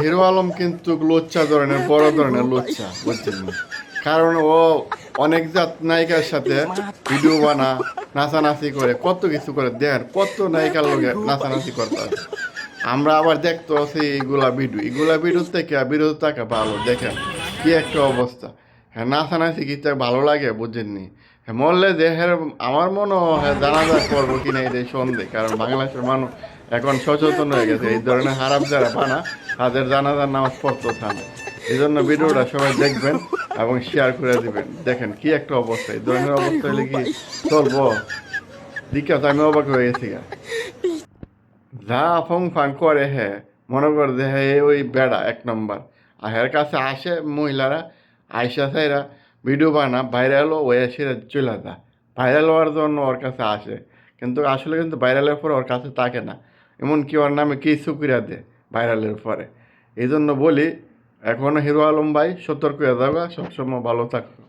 Hero Alam কিন্তু লোচ্চা ধরনের বড় ধরনের লোচ্চা, বুঝছেন না? কারণ ও অনেক জাত নায়িকার সাথে ভিডিও বানা, নাচানাচি করে, কত কিছু করে, দেন কত নায়িকার লোকে নাচানাচি করতে হয়। আমরা আবার দেখতে আছি এগুলা ভিডিও থেকে বিরত থাকা ভালো। দেখেন কি একটা অবস্থা। হ্যাঁ, নাচানাচি কি তার ভালো লাগে, বুঝেননি? হ্যাঁ, মরলে দেহের আমার মনে হয় জানাজা করবো কিনা এটাই সন্দেহ। কারণ বাংলাদেশের মানুষ এখন সচেতন হয়ে গেছে, এই ধরনের হারাম যারা বানা তাদের জানাজার নামাজ পড়তে চান। এই জন্য ভিডিওটা সবাই দেখবেন এবং শেয়ার করে দিবেন। দেখেন কি একটা অবস্থা, এই ধরনের অবস্থা হলে কি চলবো? দিকে আমি অবাক হয়ে গেছি গা। যা ফং ফাং করে, হ্যাঁ মনে করে যে হ্যাঁ ওই বেড়া এক নম্বর। আর এর কাছে আসে মহিলারা, আইসা সাইরা ভিডিও বানা ভাইরাল হয়ে সেরে চলে যায়। ভাইরাল হওয়ার জন্য ওর কাছে আসে, কিন্তু আসলে কিন্তু ভাইরালের পরে ওর কাছে থাকে না। এমনকি ওর নামে কিছু করে দেয় ভাইরালের পরে। এই জন্য বলি, এখনও হিরো আলম ভাই সতর্ক হয়ে যাবে, সবসময় ভালো থাকবে।